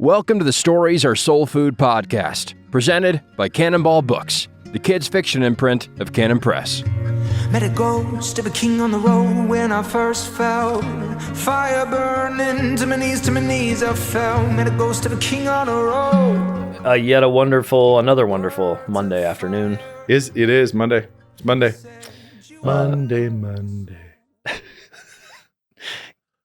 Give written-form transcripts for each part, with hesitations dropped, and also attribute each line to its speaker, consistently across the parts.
Speaker 1: Welcome to the Stories Are Soul Food podcast, presented by Cannonball Books, the kids' fiction imprint of Cannon Press.
Speaker 2: Met a ghost of a king on the road when I first fell. Fire burning to my knees I fell. Met a ghost of a king on the road.
Speaker 3: Another wonderful Monday afternoon.
Speaker 4: It is Monday. It's Monday. Monday.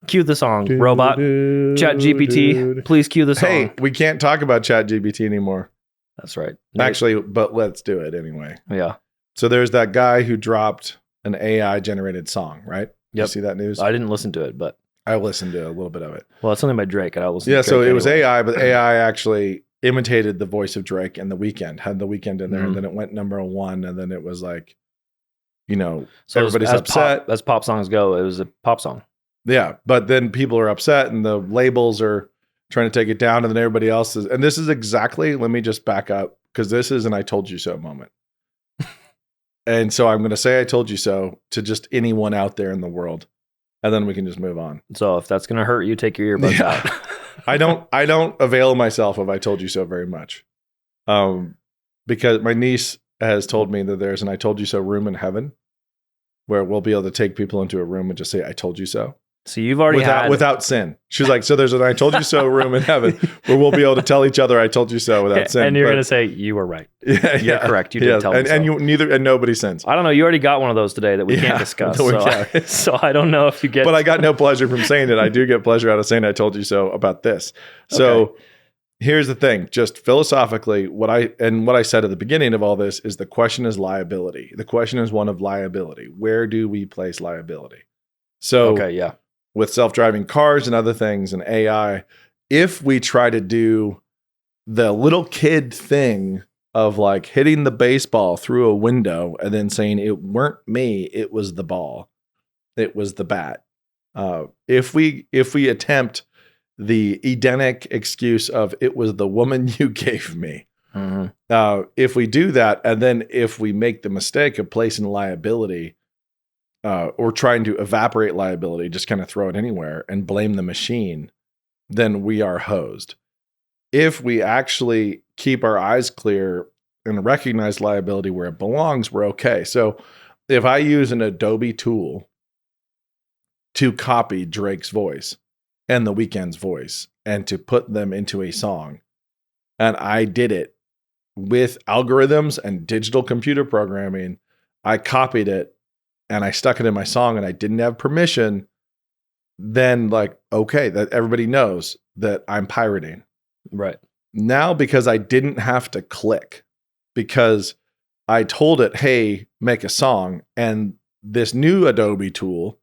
Speaker 3: Cue the song, robot. ChatGPT, please cue the song.
Speaker 4: Hey, we can't talk about ChatGPT anymore.
Speaker 3: That's right.
Speaker 4: Actually, but let's do it anyway.
Speaker 3: Yeah.
Speaker 4: So there's that guy who dropped an AI generated song, right?
Speaker 3: Yep.
Speaker 4: You see that news?
Speaker 3: I didn't listen to it, but
Speaker 4: I listened to a little bit of it.
Speaker 3: well, it's something by Drake, and I listened.
Speaker 4: Yeah,
Speaker 3: to
Speaker 4: so
Speaker 3: Drake
Speaker 4: it was
Speaker 3: anyway.
Speaker 4: AI, but AI actually imitated the voice of Drake and The Weeknd, had The Weeknd in there,
Speaker 3: Mhm.
Speaker 4: and then it went number one, and then it was like,
Speaker 3: So
Speaker 4: everybody's upset.
Speaker 3: As pop songs go, it was a pop song.
Speaker 4: Yeah, but then people are upset and the labels are trying to take it down, and then everybody else is. And this is exactly, let me just back up, because this is an I told you so moment. And so I'm going to say I told you so to just anyone out there in the world, and then we can just move on.
Speaker 3: So if that's gonna hurt you, take your earbuds
Speaker 4: Yeah.
Speaker 3: out.
Speaker 4: I don't avail myself of I told you so very much. Because my niece has told me that there's an I told you so room in heaven where we'll be able to take people into a room and just say I told you so.
Speaker 3: So you've already
Speaker 4: Without sin. She's like, so there's an I told you so room in heaven where we'll be able to tell each other I told you so without sin.
Speaker 3: and you're
Speaker 4: But-
Speaker 3: gonna say you were right.
Speaker 4: yeah,
Speaker 3: You're correct. You did tell me
Speaker 4: and
Speaker 3: so.
Speaker 4: and nobody sins.
Speaker 3: I don't know. You already got one of those today that we
Speaker 4: Yeah,
Speaker 3: can't discuss.
Speaker 4: that we
Speaker 3: So,
Speaker 4: can't.
Speaker 3: so I don't know if you get.
Speaker 4: But I got no pleasure from saying it. I do get pleasure out of saying I told you so about this. So here's the thing, just philosophically, what I said at the beginning of all this is the question is liability. The question is one of liability. Where do we place liability? So
Speaker 3: Okay. Yeah.
Speaker 4: with self-driving cars and other things and AI, if we try to do the little kid thing of like hitting the baseball through a window and then saying it weren't me, it was the ball, it was the bat. If we attempt the Edenic excuse of it was the woman you gave me,
Speaker 3: Mhm.
Speaker 4: if we do that, and then if we make the mistake of placing liability or trying to evaporate liability, just kind of throw it anywhere and blame the machine, then we are hosed. If we actually keep our eyes clear and recognize liability where it belongs, we're okay. So if I use an Adobe tool to copy Drake's voice and The Weeknd's voice and to put them into a song, and I did it with algorithms and digital computer programming, I copied it and I stuck it in my song and I didn't have permission, then like, okay, that everybody knows that I'm pirating.
Speaker 3: Right.
Speaker 4: Now, because I didn't have to click, because I told it, hey, make a song, and this new Adobe tool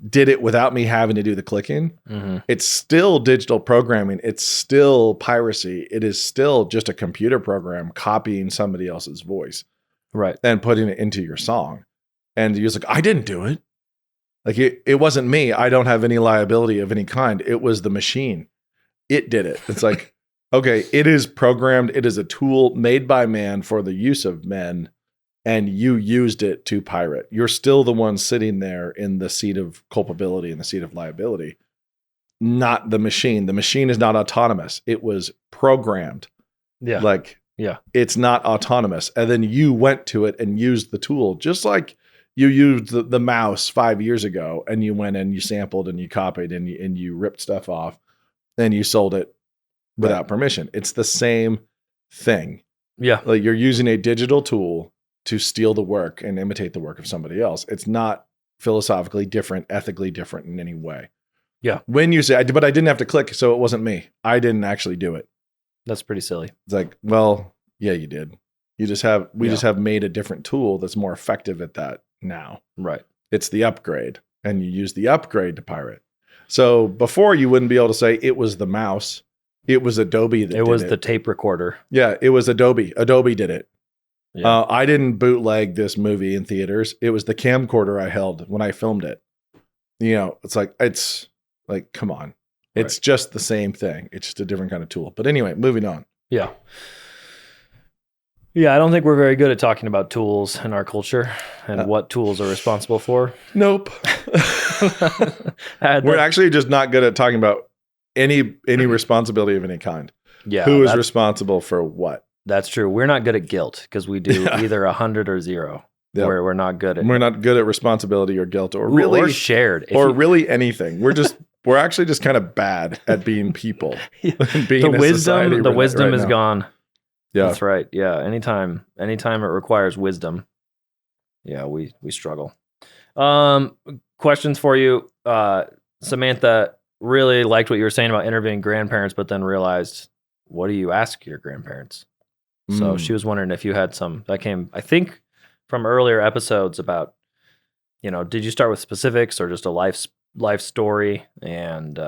Speaker 4: did it without me having to do the clicking,
Speaker 3: Mm-hmm.
Speaker 4: it's still digital programming. It's still piracy. It is still just a computer program copying somebody else's voice
Speaker 3: Right.
Speaker 4: and putting it into your song. And he was like, I didn't do it. Like it wasn't me. I don't have any liability of any kind. It was the machine. It did it. It's like, okay, it is programmed. It is a tool made by man for the use of men. And you used it to pirate. You're still the one sitting there in the seat of culpability and the seat of liability, not the machine. The machine is not autonomous. It was programmed.
Speaker 3: Yeah.
Speaker 4: Like,
Speaker 3: Yeah.
Speaker 4: it's not autonomous. And then you went to it and used the tool, just like you used the mouse 5 years ago, and you went and you sampled and you copied and you ripped stuff off and you sold it without permission. It's the same thing.
Speaker 3: Yeah.
Speaker 4: Like you're using a digital tool to steal the work and imitate the work of somebody else. It's not philosophically different, ethically different in any way.
Speaker 3: Yeah.
Speaker 4: When you say, but I didn't have to click, so it wasn't me. I didn't actually do it.
Speaker 3: That's pretty silly.
Speaker 4: It's like, well, yeah, you did. We just have made a different tool that's more effective at that now.
Speaker 3: Right.
Speaker 4: It's the upgrade, and you use the upgrade to pirate. So before you wouldn't be able to say it was the mouse. It was Adobe that
Speaker 3: It was
Speaker 4: did
Speaker 3: the tape recorder.
Speaker 4: Yeah, it was Adobe. Adobe did it.
Speaker 3: Yeah.
Speaker 4: I didn't bootleg this movie in theaters. It was the camcorder I held when I filmed it. You know, it's like, come on. It's just the same thing. It's just a different kind of tool. But anyway, moving on.
Speaker 3: Yeah. Yeah, I don't think we're very good at talking about tools in our culture and what tools are responsible for.
Speaker 4: Nope. We're actually just not good at talking about any responsibility of any kind.
Speaker 3: Yeah.
Speaker 4: Who is responsible for what?
Speaker 3: That's true. We're not good at guilt because we do either 100 or 0.
Speaker 4: Yeah.
Speaker 3: We're not good at.
Speaker 4: We're not good at responsibility or guilt or
Speaker 3: or shared
Speaker 4: really anything. We're actually just kind of bad at being people. Being
Speaker 3: the wisdom is gone.
Speaker 4: Yeah,
Speaker 3: that's right. Yeah, anytime it requires wisdom, yeah, we struggle. Questions for you, Samantha. Really liked what you were saying about interviewing grandparents, but then realized, what do you ask your grandparents? So she was wondering if you had some that came, I think, from earlier episodes about, did you start with specifics or just a life story? And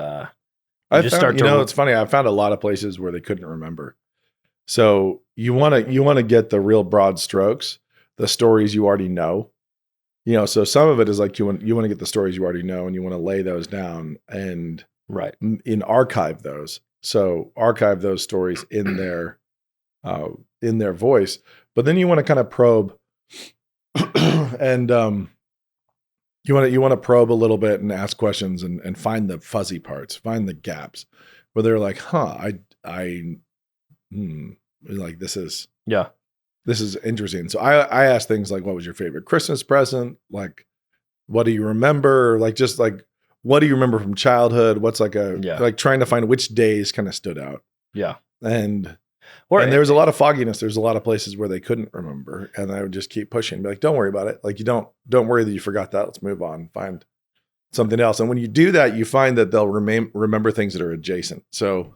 Speaker 4: it's funny. I found a lot of places where they couldn't remember. So you want to get the real broad strokes, the stories you already know. So some of it is like you want to get the stories you already know, and you want to lay those down and archive those. So archive those stories in their voice, but then you want to kind of probe, and you want to probe a little bit and ask questions and find the fuzzy parts, find the gaps where they're like, like this is interesting. So I asked things like, what was your favorite Christmas present? Like, what do you remember? Like, just like, what do you remember from childhood? What's like like trying to find which days kind of stood out.
Speaker 3: Yeah.
Speaker 4: And there was a lot of fogginess. There's a lot of places where they couldn't remember, and I would just keep pushing, be like, don't worry about it. Like, you don't worry that you forgot that. Let's move on, find something else. And when you do that, you find that they'll remember things that are adjacent. So,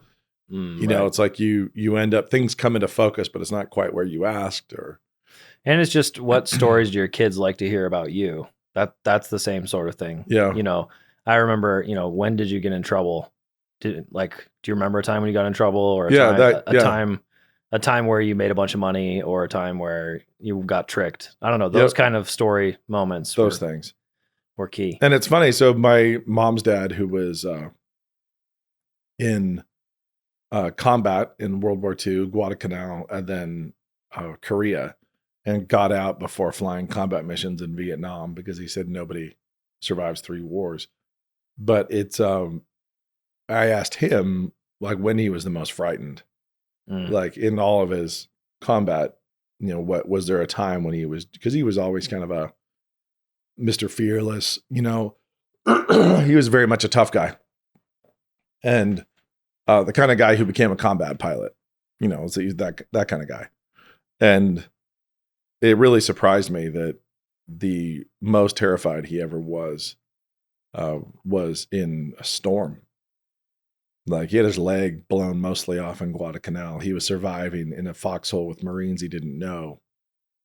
Speaker 4: it's like you end up, things come into focus, but it's not quite where you asked.
Speaker 3: And it's just, what stories do your kids like to hear about you? That's the same sort of thing.
Speaker 4: Yeah.
Speaker 3: I remember, when did you get in trouble? Do you remember a time when you got in trouble, or a time where you made a bunch of money, or a time where you got tricked? I don't know. Those kind of story moments.
Speaker 4: Those things
Speaker 3: were key.
Speaker 4: And it's funny. So my mom's dad, who was in combat in World War II, Guadalcanal, and then Korea, and got out before flying combat missions in Vietnam, because he said nobody survives 3 wars. But it's I asked him, like, when he was the most frightened, like in all of his combat, what was there a time when because he was always kind of a Mr. Fearless, he was very much a tough guy, and the kind of guy who became a combat pilot, so he's that kind of guy. And it really surprised me that the most terrified he ever was in a storm. Like, he had his leg blown mostly off in Guadalcanal. He was surviving in a foxhole with Marines he didn't know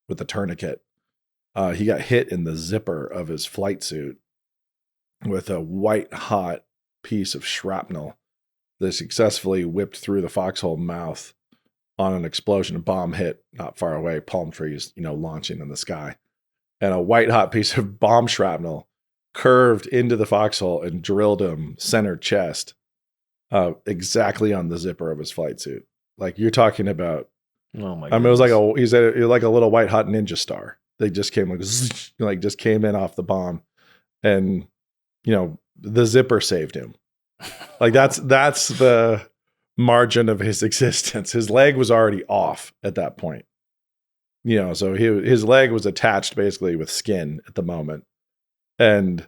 Speaker 4: with a tourniquet. He got hit in the zipper of his flight suit with a white hot piece of shrapnel that successfully whipped through the foxhole mouth on an explosion. A bomb hit not far away, palm trees, launching in the sky. And a white hot piece of bomb shrapnel curved into the foxhole and drilled him center chest, exactly on the zipper of his flight suit. Like, you're talking about,
Speaker 3: oh my
Speaker 4: God. I mean, he said it was like a little white hot ninja star. They just came just came in off the bomb, and the zipper saved him. Like, that's the margin of his existence. His leg was already off at that point. So his leg was attached basically with skin at the moment. And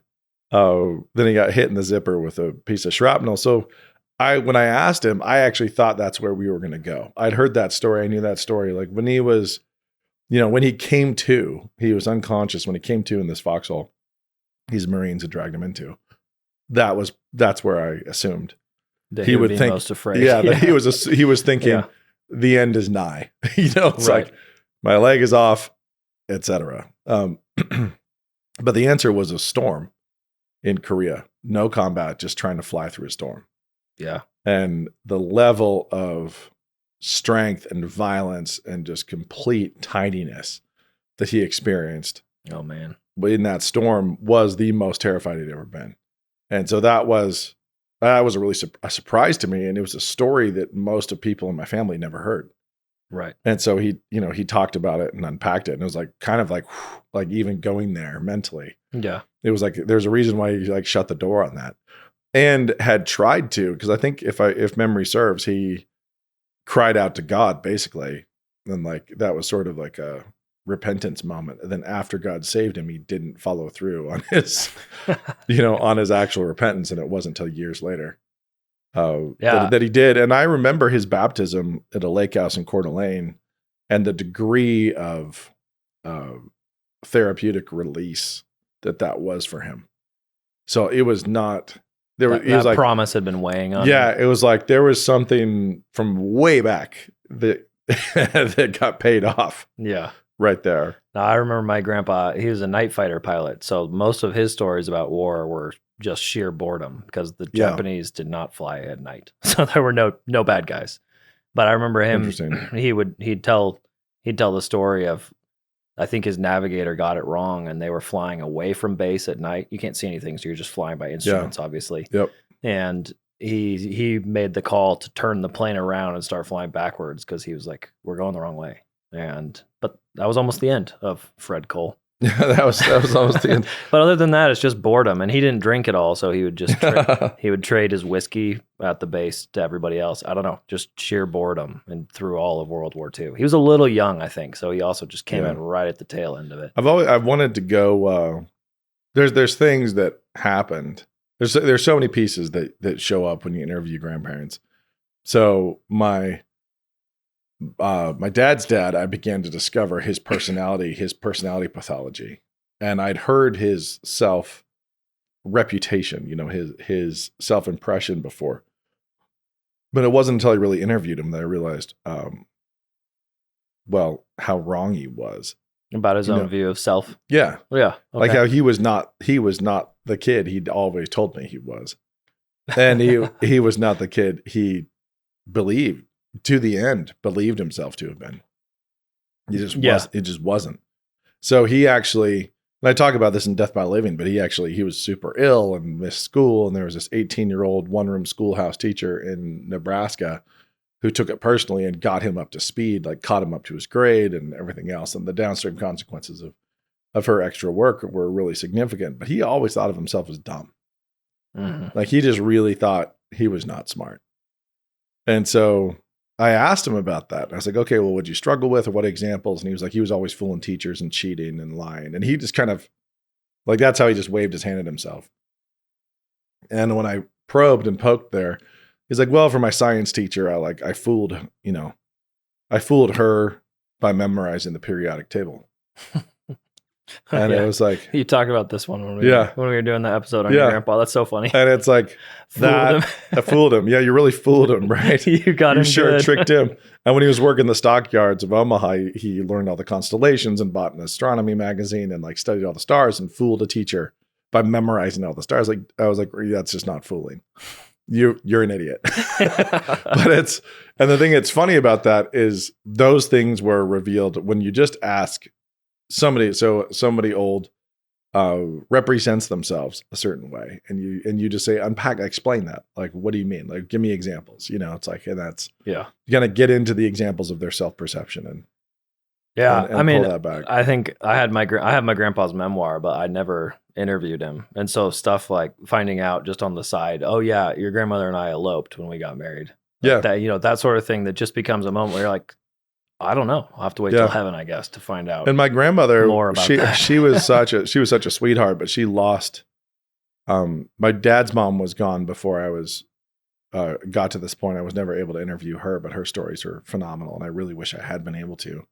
Speaker 4: then he got hit in the zipper with a piece of shrapnel. So when I asked him, I actually thought that's where we were going to go. I'd heard that story. I knew that story. Like, when he was, when he came to, he was unconscious. When he came to in this foxhole, these Marines had dragged him into. That's where I assumed
Speaker 3: that
Speaker 4: he would think
Speaker 3: most afraid.
Speaker 4: Yeah, that he was thinking the end is nigh. It's like, my leg is off, etc. But the answer was a storm in Korea. No combat, just trying to fly through a storm.
Speaker 3: Yeah.
Speaker 4: And the level of strength and violence and just complete tidiness that he experienced.
Speaker 3: Oh, man.
Speaker 4: In that storm was the most terrified he'd ever been. And so that was a really a surprise to me. And it was a story that most of people in my family never heard.
Speaker 3: Right.
Speaker 4: And so he talked about it and unpacked it. And it was like, kind of like even going there mentally.
Speaker 3: Yeah.
Speaker 4: It was like, there's a reason why he like shut the door on that. and had tried to, because I think if memory serves, he cried out to God basically, and like that was sort of like a repentance moment. And then after God saved him, he didn't follow through on his, on his actual repentance, and it wasn't until years later that he did. And I remember his baptism at a lake house in Coeur d'Alene, and the degree of therapeutic release that was for him. So it was not.
Speaker 3: That promise had been weighing on him.
Speaker 4: It was like there was something from way back that that got paid off.
Speaker 3: Yeah.
Speaker 4: Right there.
Speaker 3: Now, I remember my grandpa, he was a night fighter pilot. So most of his stories about war were just sheer boredom because the Japanese did not fly at night. So there were no bad guys. But I remember him, he'd tell the story of, I think his navigator got it wrong and they were flying away from base at night. You can't see anything, so you're just flying by instruments, obviously.
Speaker 4: Yep.
Speaker 3: And he made the call to turn the plane around and start flying backwards because he was like, we're going the wrong way. But that was almost the end of Fred Cole.
Speaker 4: Yeah, that was almost the end.
Speaker 3: But other than that, it's just boredom, and he didn't drink at all, so he would just he would trade his whiskey at the base to everybody else. I don't know, just sheer boredom, and through all of World War II, he was a little young, I think, so he also just came in right at the tail end of it.
Speaker 4: I've wanted to go. There's things that happened. There's so many pieces that show up when you interview grandparents. So my dad's dad, I began to discover his personality pathology. And I'd heard his self reputation, his self-impression before. But it wasn't until I really interviewed him that I realized, how wrong he was.
Speaker 3: About his own view of self.
Speaker 4: Yeah.
Speaker 3: Yeah. Okay.
Speaker 4: Like how he was not the kid he'd always told me he was. And he was not the kid he believed himself to have been. He just it just wasn't. So he actually, and I talk about this in Death by Living, but he was super ill and missed school. And there was this 18-year-old one-room schoolhouse teacher in Nebraska who took it personally and got him up to speed, like caught him up to his grade and everything else. And the downstream consequences of her extra work were really significant. But he always thought of himself as dumb. Mm-hmm. Like he just really thought he was not smart. And so I asked him about that. I was like, okay, well, what'd you struggle with or what examples? And he was like, he was always fooling teachers and cheating and lying. And he just kind of like, that's how he just waved his hand at himself. And when I probed and poked there, he's like, well, for my science teacher, I fooled her by memorizing the periodic table. And it was like,
Speaker 3: you talked about this one when we were doing the episode on your grandpa. That's so funny.
Speaker 4: And it's like I fooled him. Yeah, you really fooled him, right?
Speaker 3: You got him.
Speaker 4: You sure tricked him. And when he was working the stockyards of Omaha, he learned all the constellations and bought an astronomy magazine and like studied all the stars and fooled a teacher by memorizing all the stars. Like I was like, that's just not fooling. You're an idiot. And the thing that's funny about that is those things were revealed when you just ask somebody old represents themselves a certain way, and you just say, explain that. Like, what do you mean? Like, give me examples. It's like, and that's you gotta get into the examples of their self-perception and I mean, pull that back.
Speaker 3: I think I have my grandpa's memoir, but I never interviewed him, and so stuff like finding out just on the side, oh yeah, your grandmother and I eloped when we got married. Like that, that sort of thing that just becomes a moment where you're like, I don't know. I'll have to wait till heaven, I guess, to find out.
Speaker 4: And my grandmother,
Speaker 3: more about that.
Speaker 4: she was such a sweetheart, but she lost. My dad's mom was gone before I was got to this point. I was never able to interview her, but her stories are phenomenal, and I really wish I had been able to.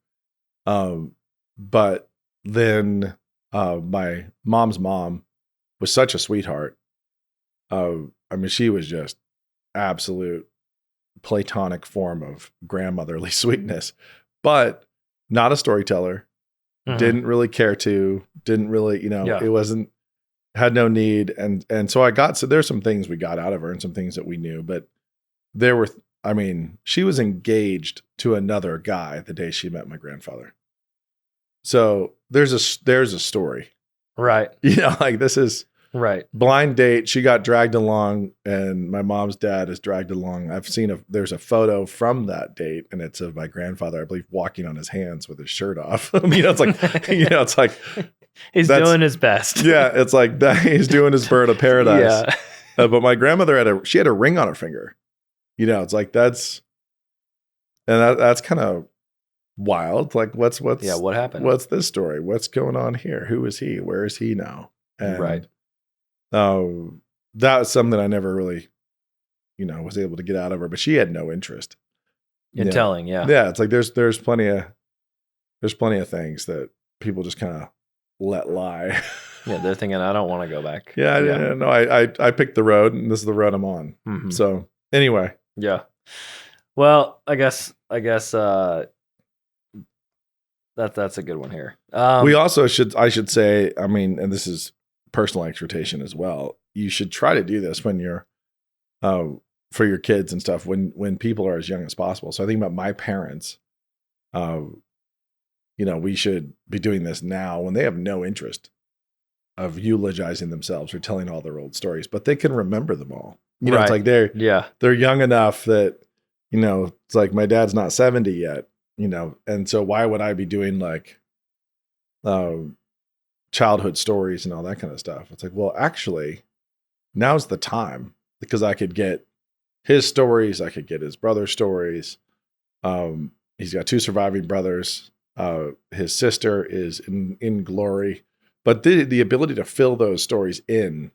Speaker 4: But then my mom's mom was such a sweetheart. I mean, she was just absolute platonic form of grandmotherly sweetness, but not a storyteller. Mm-hmm. Didn't really care to, didn't really, it wasn't, had no need. And so there's some things we got out of her and some things that we knew, but she was engaged to another guy the day she met my grandfather. So there's a story,
Speaker 3: right?
Speaker 4: Like this is
Speaker 3: right.
Speaker 4: Blind date. She got dragged along, and my mom's dad is dragged along. I've seen there's a photo from that date, and it's of my grandfather, I believe, walking on his hands with his shirt off. It's like, it's like
Speaker 3: he's doing his best.
Speaker 4: Yeah, it's like that. He's doing his bird of paradise. But my grandmother she had a ring on her finger. You know, it's like that's kind of wild. Like what's
Speaker 3: What happened?
Speaker 4: What's this story? What's going on here? Who is he? Where is he now? And,
Speaker 3: Right.
Speaker 4: That was something I never really, was able to get out of her, but she had no interest
Speaker 3: In telling, yeah.
Speaker 4: Yeah. It's like, there's plenty of things that people just kind of let lie.
Speaker 3: Yeah, they're thinking, I don't want to go back.
Speaker 4: Yeah. No, I picked the road and this is the road I'm on.
Speaker 3: Mhm.
Speaker 4: So anyway.
Speaker 3: Yeah. Well, I guess that's a good one here.
Speaker 4: We also I should say, I mean, and this is personal exhortation as well. You should try to do this when you're, for your kids and stuff, when people are as young as possible. So I think about my parents, we should be doing this now when they have no interest of eulogizing themselves or telling all their old stories, but they can remember them all. It's
Speaker 3: Right.
Speaker 4: like they're young enough that, it's like my dad's not 70 yet, and so why would I be doing like, childhood stories and all that kind of stuff? It's like, well, actually, now's the time because I could get his stories, I could get his brother's stories. He's got 2 surviving brothers. His sister is in glory, but the ability to fill those stories in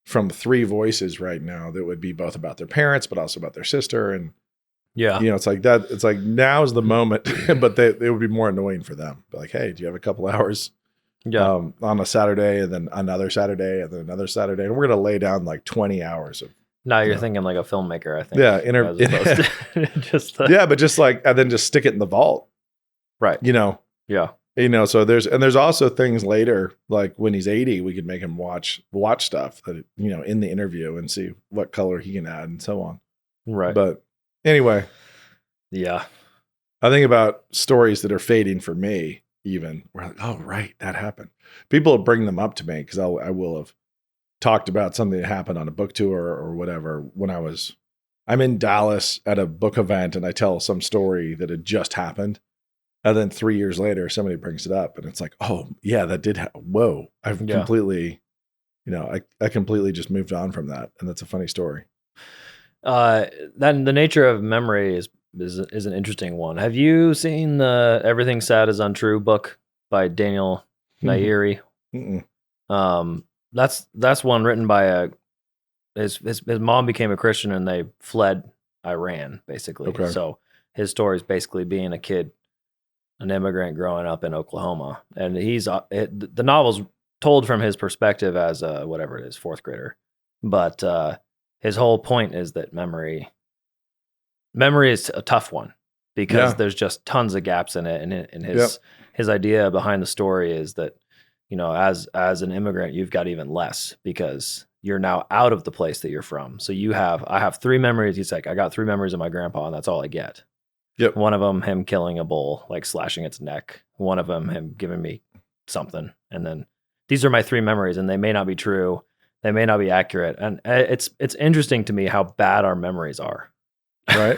Speaker 4: from 3 voices right now that would be both about their parents, but also about their sister. And, it's like that. It's like, now's the moment, but it would be more annoying for them. But like, hey, do you have a couple hours on a Saturday and then another Saturday and then another Saturday? And we're going to lay down like 20 hours of.
Speaker 3: Now you're thinking like a filmmaker, I think.
Speaker 4: Yeah.
Speaker 3: as opposed to just
Speaker 4: but just like, and then just stick it in the vault.
Speaker 3: Right.
Speaker 4: Yeah. So there's also things later, like when he's 80, we could make him watch stuff that, in the interview and see what color he can add and so on.
Speaker 3: Right.
Speaker 4: But anyway.
Speaker 3: Yeah.
Speaker 4: I think about stories that are fading for me, even. We're like, oh, right, that happened. People will bring them up to me because I will have talked about something that happened on a book tour or whatever when I'm in Dallas at a book event and I tell some story that had just happened. And then 3 years later, somebody brings it up and it's like, oh, yeah, that did whoa. I've completely, I completely just moved on from that. And that's a funny story.
Speaker 3: Then the nature of memory is an interesting one. Have you seen the Everything Sad is Untrue book by Daniel Nayeri? That's one written by his mom became a Christian and they fled Iran, basically.
Speaker 4: Okay.
Speaker 3: So his story is basically being a kid, an immigrant growing up in Oklahoma. And the novel's told from his perspective as a, whatever it is, 4th grader. But his whole point is that memory is a tough one because there's just tons of gaps in it. And his idea behind the story is that, as an immigrant, you've got even less because you're now out of the place that you're from. So I have 3 memories. He's like, I got 3 memories of my grandpa and that's all I get.
Speaker 4: Yep.
Speaker 3: One of them, him killing a bull, like slashing its neck. One of them, him giving me something. And then these are my 3 memories and they may not be true. They may not be accurate. And it's interesting to me how bad our memories are.
Speaker 4: Right.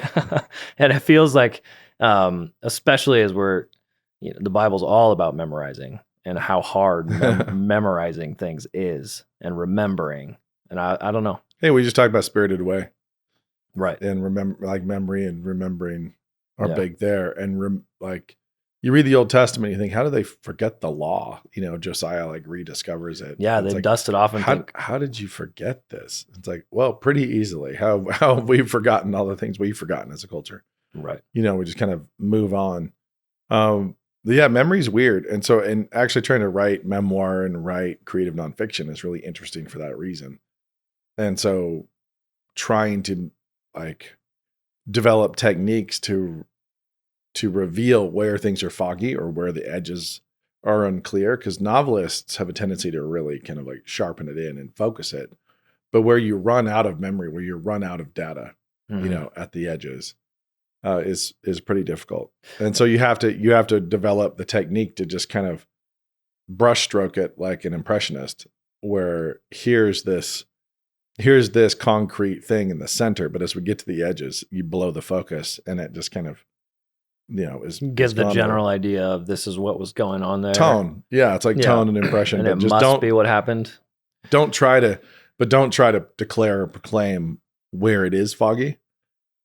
Speaker 3: And it feels like, especially as the Bible's all about memorizing and how hard memorizing things is and remembering. And I don't know.
Speaker 4: Hey, we just talked about Spirited Away.
Speaker 3: Right.
Speaker 4: And memory and remembering are big there. And you read the Old Testament, you think, how do they forget the law? Josiah rediscovers it.
Speaker 3: Yeah,
Speaker 4: it's
Speaker 3: they
Speaker 4: like,
Speaker 3: dust it off and think,
Speaker 4: how did you forget this? It's like, well, pretty easily. How have we forgotten all the things we've forgotten as a culture?
Speaker 3: Right.
Speaker 4: We just kind of move on. Memory's weird. And so, and actually trying to write memoir and write creative nonfiction is really interesting for that reason. And so trying to develop techniques to reveal where things are foggy or where the edges are unclear, because novelists have a tendency to really kind of sharpen it in and focus it. But where you run out of memory, where you run out of data, at the edges, is pretty difficult. And so you have to develop the technique to just kind of brushstroke it like an impressionist, where here's this concrete thing in the center, but as we get to the edges, you blow the focus and it just kind of,
Speaker 3: gives the general idea of this is what was going on there.
Speaker 4: Tone. Yeah. It's like tone and impression.
Speaker 3: And
Speaker 4: but
Speaker 3: it
Speaker 4: just
Speaker 3: must
Speaker 4: don't
Speaker 3: be what happened.
Speaker 4: Don't try to but don't try to declare or proclaim where it is foggy.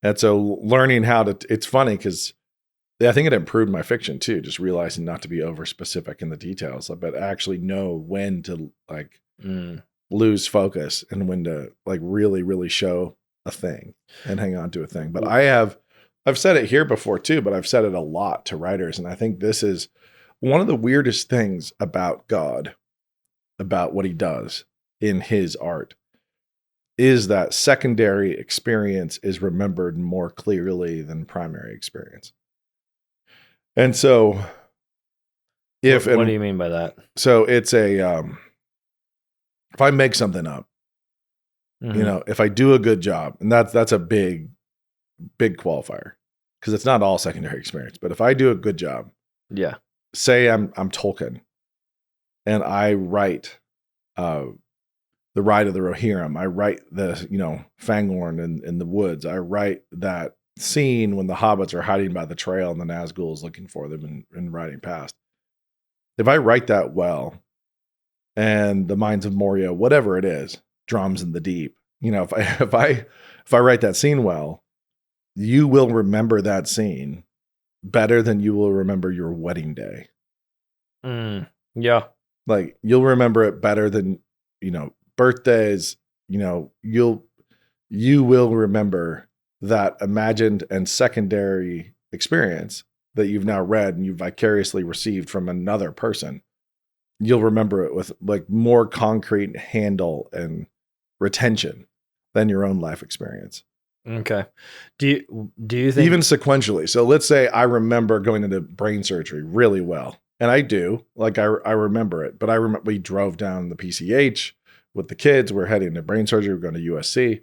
Speaker 4: And so learning how to, it's funny because I think it improved my fiction too, just realizing not to be over specific in the details, but actually know when to like lose focus and when to like really, really show a thing and hang on to a thing. But I've said it here before too, but I've said it a lot to writers. And I think this is one of the weirdest things about God, about what he does in his art, is that secondary experience is remembered more clearly than primary experience. And so
Speaker 3: what do you mean by that?
Speaker 4: So it's if I make something up, you know, if I do a good job, and that's a big qualifier, because it's not all secondary experience, but if I do a good job,
Speaker 3: yeah,
Speaker 4: say I'm Tolkien and I write the Ride of the Rohirrim, I write the, you know, Fangorn in the woods, I write that scene when the hobbits are hiding by the trail and the Nazgul is looking for them and riding past. If I write that well, and the Mines of Moria, whatever it is, Drums in the Deep, you know, if I write that scene well, you will remember that scene better than you will remember your wedding day.
Speaker 3: Yeah.
Speaker 4: Like you'll remember it better than, you know, birthdays, you know, you will remember that imagined and secondary experience that you've now read and you've vicariously received from another person. You'll remember it with like more concrete handle and retention than your own life experience.
Speaker 3: Okay. Do you think
Speaker 4: even sequentially? So let's say I remember going into brain surgery really well, and I do, like I remember it, but I remember we drove down the PCH with the kids. We're heading to brain surgery. We're going to USC.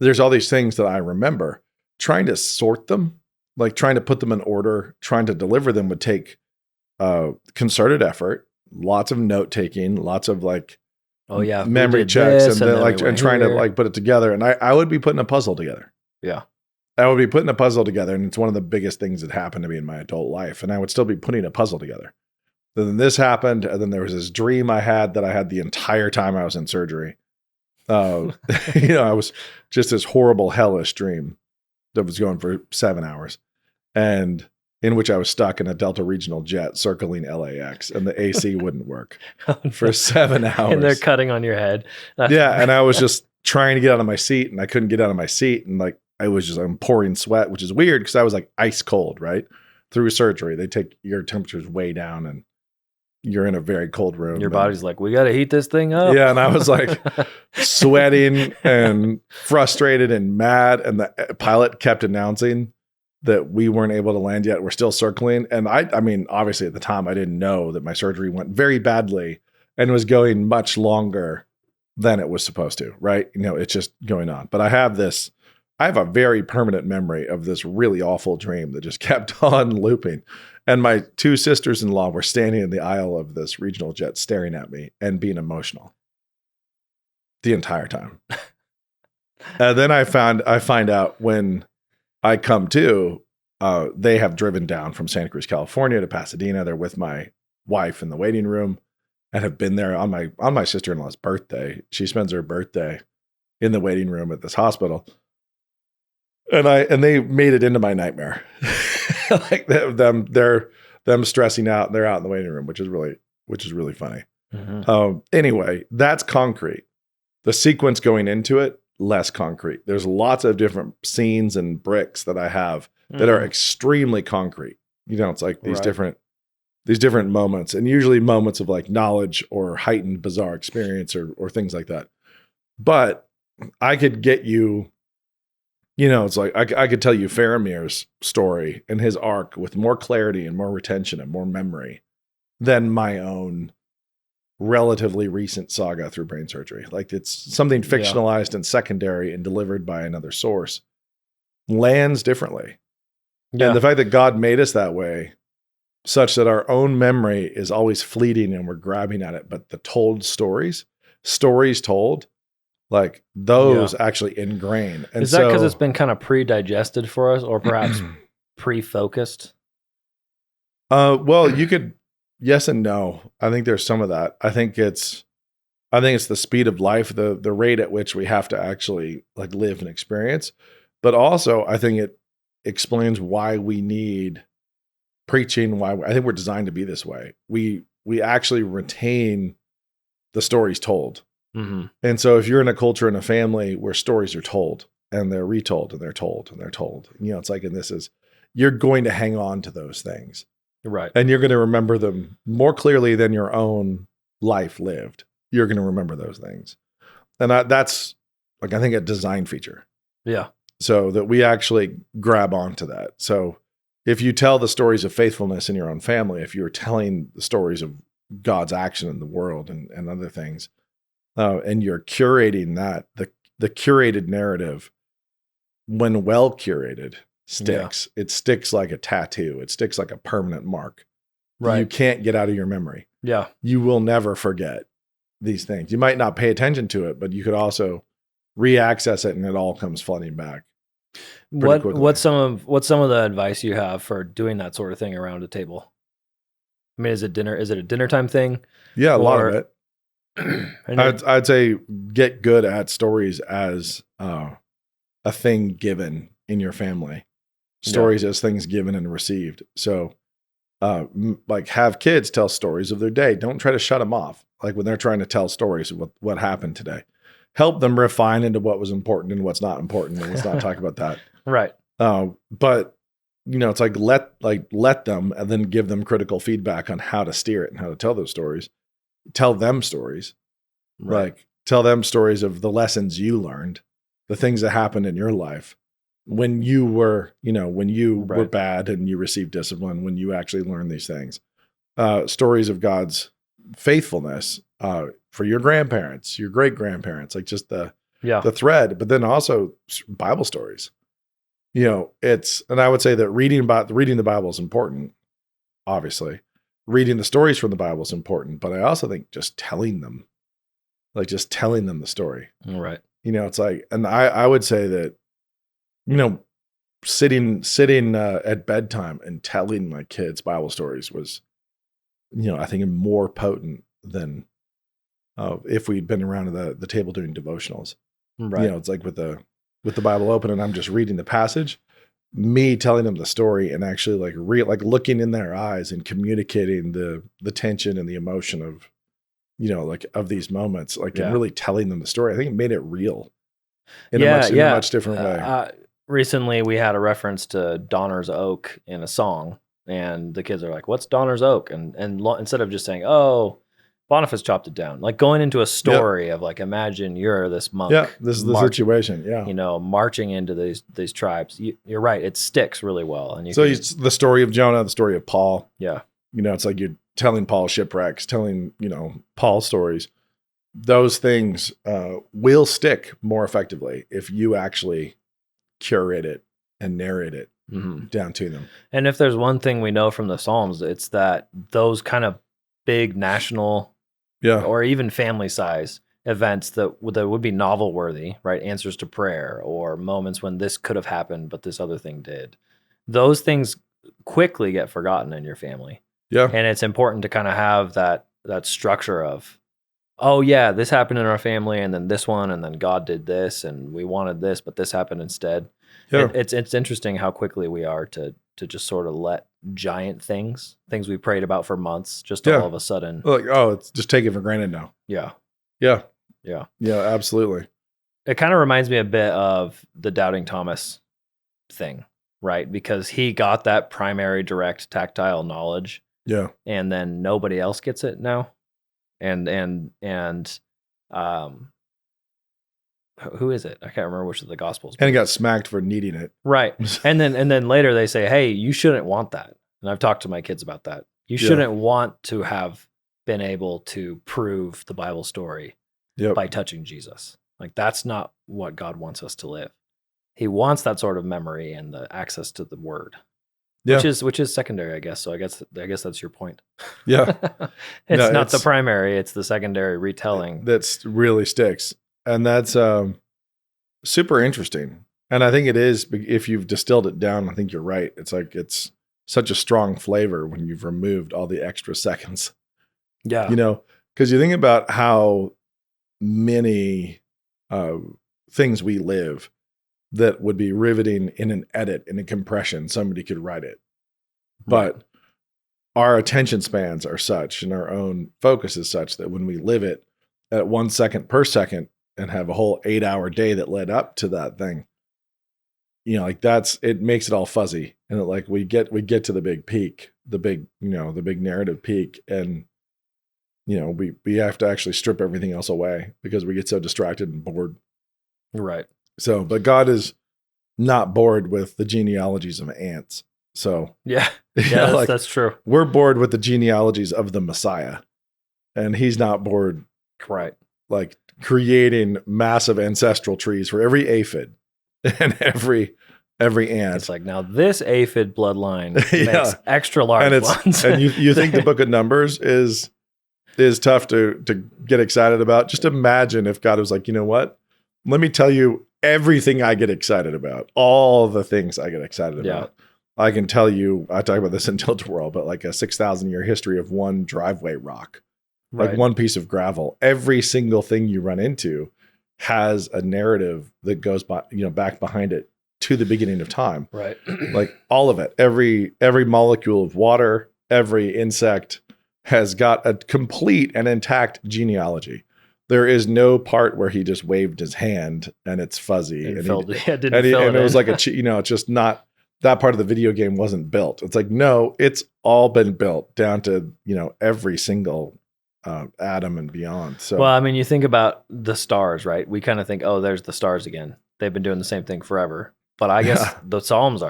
Speaker 4: There's all these things that I remember. Trying to sort them, like trying to put them in order, trying to deliver them would take concerted effort, lots of note taking, lots of like memory checks, and then like and trying to like put it together. And I would be putting a puzzle together.
Speaker 3: Yeah.
Speaker 4: I would be putting a puzzle together, and it's one of the biggest things that happened to me in my adult life. And I would still be putting a puzzle together. Then this happened, and then there was this dream I had the entire time I was in surgery. You know, I was just this horrible, hellish dream that was going for 7 hours, and in which I was stuck in a Delta regional jet circling LAX, and the AC wouldn't work for 7 hours.
Speaker 3: And they're cutting on your head.
Speaker 4: Yeah, and I was just trying to get out of my seat, and I couldn't get out of my seat, and like I'm pouring sweat, which is weird because I was like ice cold, right? Through surgery, they take your temperatures way down, and you're in a very cold room.
Speaker 3: Your body's like, we got to heat this thing up.
Speaker 4: Yeah, and I was like sweating and frustrated and mad, and the pilot kept announcing that we weren't able to land yet. We're still circling. And I mean, obviously at the time I didn't know that my surgery went very badly and was going much longer than it was supposed to, right? You know, it's just going on. But I have a very permanent memory of this really awful dream that just kept on looping. And my two sisters-in-law were standing in the aisle of this regional jet staring at me and being emotional the entire time. And then I find out when I come to, they have driven down from Santa Cruz, California to Pasadena. They're with my wife in the waiting room and have been there on my sister-in-law's birthday. She spends her birthday in the waiting room at this hospital. And they made it into my nightmare. Like them stressing out, and they're out in the waiting room, which is really funny.
Speaker 3: Mm-hmm.
Speaker 4: Anyway, that's concrete. The sequence going into it, less concrete. There's lots of different scenes and bricks that I have that are extremely concrete. You know, it's like these different moments, and usually moments of like knowledge or heightened bizarre experience or things like that. But I could get you, you know, it's like I could tell you Faramir's story and his arc with more clarity and more retention and more memory than my own relatively recent saga through brain surgery. Like it's something fictionalized and secondary and delivered by another source lands differently. Yeah. And the fact that God made us that way, such that our own memory is always fleeting and we're grabbing at it, but the told stories told, like those actually ingrain. And
Speaker 3: is that because it's been kind of pre-digested for us, or perhaps pre-focused?
Speaker 4: Well, you could, yes and no. I think there's some of that. I think it's I think it's the speed of life, the rate at which we have to actually like live and experience. But also, I think it explains why we need preaching. Why I think we're designed to be this way. We actually retain the stories told.
Speaker 3: Mm-hmm.
Speaker 4: And so, if you're in a culture and a family where stories are told and they're retold and they're told and they're told, it's like, and this is, you're going to hang on to those things,
Speaker 3: Right.
Speaker 4: and you're going to remember them more clearly than your own life lived. You're going to remember those things. And that's like, I think, a design feature.
Speaker 3: Yeah.
Speaker 4: So that we actually grab onto that. So if you tell the stories of faithfulness in your own family, if you're telling the stories of God's action in the world and other things, and you're curating that, the curated narrative, when well curated, sticks. It sticks like a tattoo. It sticks like a permanent mark.
Speaker 3: Right.
Speaker 4: You can't get out of your memory.
Speaker 3: Yeah.
Speaker 4: You will never forget these things. You might not pay attention to it, but you could also re-access it and it all comes flooding back. quickly.
Speaker 3: What's some of the advice you have for doing that sort of thing around a table? I mean, is it a dinner time thing?
Speaker 4: Yeah, a lot of it.
Speaker 3: And
Speaker 4: I'd say get good at stories as a thing given in your family. Stories as things given and received. So like have kids tell stories of their day. Don't try to shut them off. Like when they're trying to tell stories of what happened today. Help them refine into what was important and what's not important. And let's not talk about that.
Speaker 3: Right.
Speaker 4: But it's like let them and then give them critical feedback on how to steer it and how to tell those stories. Tell them stories.
Speaker 3: Right.
Speaker 4: Like tell them stories of the lessons you learned, the things that happened in your life when you were, were bad and you received discipline, when you actually learned these things. Stories of God's faithfulness for your grandparents, your great grandparents, like just the thread, but then also Bible stories. And I would say that reading the Bible is important, obviously. Reading the stories from the Bible is important, but I also think just telling them the story.
Speaker 3: Right.
Speaker 4: It's like, and I would say that, sitting at bedtime and telling my kids Bible stories was, I think more potent than if we'd been around the table doing devotionals.
Speaker 3: Right.
Speaker 4: It's like with the Bible open and I'm just reading the passage, me telling them the story and actually like looking in their eyes and communicating the tension and the emotion of, of these moments, and really telling them the story. I think it made it real in a much different way.
Speaker 3: Recently we had a reference to Donner's Oak in a song and the kids are like, what's Donner's Oak? And instead of just saying, oh, Boniface chopped it down, like going into a story of like, imagine you're this monk.
Speaker 4: Yeah, this is the situation. Yeah.
Speaker 3: Marching into these tribes. You're right. It sticks really well. And
Speaker 4: it's the story of Jonah, the story of Paul.
Speaker 3: Yeah.
Speaker 4: It's like you're telling Paul shipwrecks, telling, Paul stories. Those things will stick more effectively if you actually curate it and narrate it down to them. And
Speaker 3: if there's one thing we know from the Psalms, it's that those kind of big national or even family size events that would be novel worthy, right? Answers to prayer or moments when this could have happened, but this other thing did. Those things quickly get forgotten in your family. Yeah. And it's important to kind of have that structure of, oh yeah, this happened in our family and then this one, and then God did this and we wanted this, but this happened instead. Yeah. It's interesting how quickly we are to just sort of let giant things we prayed about for months, just all of a sudden.
Speaker 4: Like, it's just take it for granted now.
Speaker 3: Yeah.
Speaker 4: Yeah. Yeah. Yeah, absolutely.
Speaker 3: It kind of reminds me a bit of the Doubting Thomas thing, right? Because he got that primary direct tactile knowledge.
Speaker 4: Yeah.
Speaker 3: And then nobody else gets it now. And who is it? I can't remember which of the Gospels.
Speaker 4: And he got smacked for needing it.
Speaker 3: Right. And then later they say, hey, you shouldn't want that. And I've talked to my kids about that. You shouldn't want to have been able to prove the Bible story by touching Jesus. Like that's not what God wants us to live. He wants that sort of memory and the access to the word. Yeah. Which is secondary, I guess. So I guess that's your point.
Speaker 4: Yeah.
Speaker 3: It's not the primary, it's the secondary retelling.
Speaker 4: That's really sticks. And that's super interesting. And I think it is, if you've distilled it down, I think you're right. It's like, it's such a strong flavor when you've removed all the extra seconds.
Speaker 3: Yeah.
Speaker 4: Because you think about how many things we live that would be riveting in an edit, in a compression. Somebody could write it. But our attention spans are such and our own focus is such that when we live it at 1 second per second and have a whole 8-hour day that led up to that thing, you know, like it makes it all fuzzy. And like we get to the big peak, the big narrative peak. And, you know, we have to actually strip everything else away because we get so distracted and bored.
Speaker 3: Right.
Speaker 4: So, but God is not bored with the genealogies of ants. So
Speaker 3: Yeah.
Speaker 4: you
Speaker 3: Yeah,
Speaker 4: know, like,
Speaker 3: that's true.
Speaker 4: we're bored with the genealogies of the Messiah, and he's not bored
Speaker 3: Right.
Speaker 4: like creating massive ancestral trees for every aphid and every ant.
Speaker 3: It's like, now this aphid bloodline
Speaker 4: Yeah.
Speaker 3: makes extra large
Speaker 4: And
Speaker 3: ones.
Speaker 4: and you think the book of Numbers is tough to get excited about. Just imagine if God was like, you know what? Let me tell you everything I get excited about, all the things I get excited
Speaker 3: Yeah.
Speaker 4: about. I can tell you, I talk about this in Tilt-A-Whirl, but like a 6,000 year history of one driveway rock, like
Speaker 3: Right.
Speaker 4: one piece of gravel. Every single thing you run into has a narrative that goes by, you know, back behind it to the beginning of time.
Speaker 3: Right.
Speaker 4: Like all of it, every molecule of water, every insect has got a complete and intact genealogy. There is no part where he just waved his hand and it's fuzzy
Speaker 3: And
Speaker 4: and,
Speaker 3: filled,
Speaker 4: he,
Speaker 3: yeah, didn't
Speaker 4: and,
Speaker 3: fill
Speaker 4: and it was
Speaker 3: in.
Speaker 4: like it's just not, that part of the video game wasn't built. It's like, no, it's all been built down to, you know, every single atom and beyond. So
Speaker 3: Well, I mean, you think about the stars, right? We kind of think, oh, there's the stars again. They've been doing the same thing forever. But I guess
Speaker 4: Yeah.
Speaker 3: the Psalms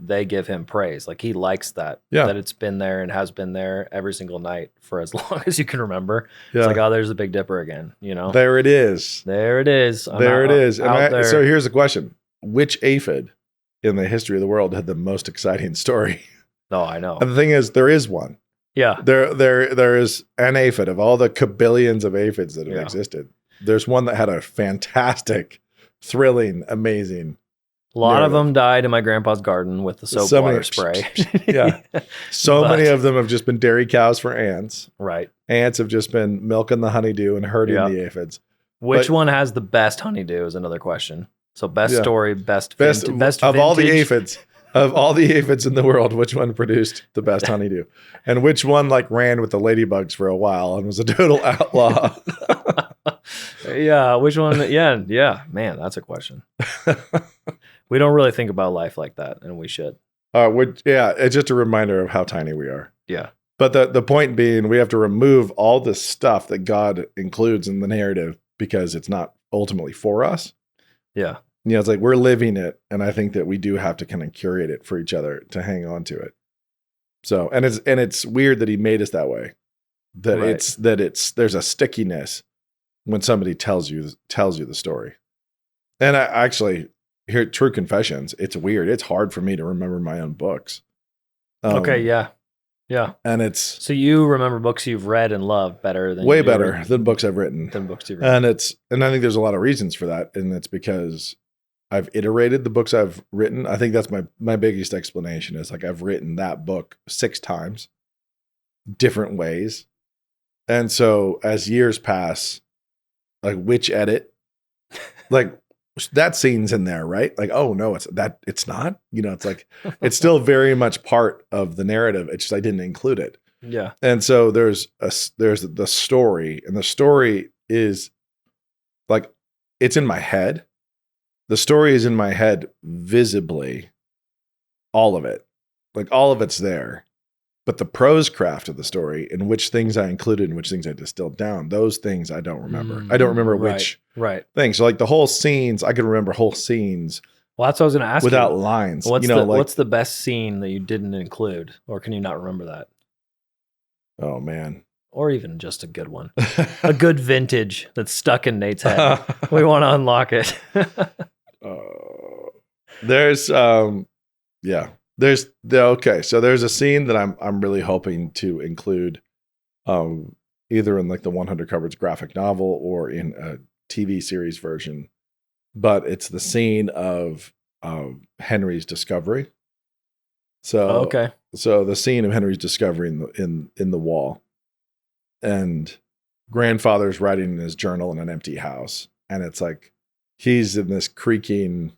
Speaker 3: they give him praise. Like he likes that,
Speaker 4: Yeah.
Speaker 3: that it's been there and has been there every single night for as long as you can remember.
Speaker 4: yeah,
Speaker 3: It's like, oh, there's the Big Dipper again, you know?
Speaker 4: there it is.
Speaker 3: There it is. I'm
Speaker 4: There
Speaker 3: out-
Speaker 4: it is. And
Speaker 3: out there.
Speaker 4: so here's the question. Which aphid in the history of the world had the most exciting story?
Speaker 3: No, I know.
Speaker 4: And the thing is, there is one.
Speaker 3: Yeah.
Speaker 4: There is an aphid of all the kabillions of aphids that have
Speaker 3: Yeah.
Speaker 4: existed. There's one that had a fantastic, thrilling, amazing.
Speaker 3: A lot of
Speaker 4: narrative.
Speaker 3: them died in my grandpa's garden with the soap
Speaker 4: So many-
Speaker 3: water spray.
Speaker 4: Yeah. So
Speaker 3: But-
Speaker 4: many of them have just been dairy cows for ants.
Speaker 3: Right.
Speaker 4: Ants have just been milking the honeydew and herding
Speaker 3: Yeah.
Speaker 4: the aphids.
Speaker 3: Which
Speaker 4: But-
Speaker 3: one has the best honeydew is another question. So best
Speaker 4: Yeah.
Speaker 3: story, best
Speaker 4: Best
Speaker 3: best
Speaker 4: of all the
Speaker 3: vintage.
Speaker 4: aphids. Of all the aphids in the world, which one produced the best honeydew? And which one like ran with the ladybugs for a while and was a total outlaw?
Speaker 3: Yeah, which one? Yeah, man, that's a question. We don't really think about life like that, and we should.
Speaker 4: It's just a reminder of how tiny we are.
Speaker 3: Yeah,
Speaker 4: But the point being, we have to remove all this stuff that God includes in the narrative because it's not ultimately for us.
Speaker 3: yeah,
Speaker 4: You know, it's like we're living it, and I think that we do have to kind of curate it for each other to hang on to it. So, and it's weird that he made us that way. That
Speaker 3: Right.
Speaker 4: there's a stickiness when somebody tells you the story. And I actually hear true confessions. It's weird. It's hard for me to remember my own books.
Speaker 3: okay, yeah.
Speaker 4: And it's
Speaker 3: So you remember books you've read and loved better than
Speaker 4: way
Speaker 3: you do
Speaker 4: better than books I've written.
Speaker 3: than books you've read.
Speaker 4: And I think there's a lot of reasons for that. And it's because I've iterated the books I've written. I think that's my biggest explanation is like I've written that book 6 times, different ways. And so as years pass, like which edit, like that scene's in there, right? Like, oh no, it's not, you know, it's like, it's still very much part of the narrative. It's just, I didn't include it.
Speaker 3: Yeah,
Speaker 4: And so there's the story, and the story is like, it's in my head. The story is in my head visibly, all of it, like all of it's there. But the prose craft of the story and which things I included and which things I distilled down, those things I don't remember. I don't remember
Speaker 3: right,
Speaker 4: which
Speaker 3: right.
Speaker 4: thing. So like the whole scenes, I can remember whole scenes
Speaker 3: Well, that's what I was going to ask
Speaker 4: without
Speaker 3: you.
Speaker 4: lines.
Speaker 3: What's
Speaker 4: you know,
Speaker 3: what's the best scene that you didn't include, or can you not remember that,
Speaker 4: oh man.
Speaker 3: or even just a good one, a good vintage that's stuck in Nate's head? We want to unlock it.
Speaker 4: There's so there's a scene that I'm really hoping to include either in like the 100 Cupboards graphic novel or in a TV series version, but it's the scene of Henry's discovery. So
Speaker 3: Okay.
Speaker 4: so the scene of Henry's discovery in the wall, and grandfather's writing in his journal in an empty house. And it's like, he's in this creaking,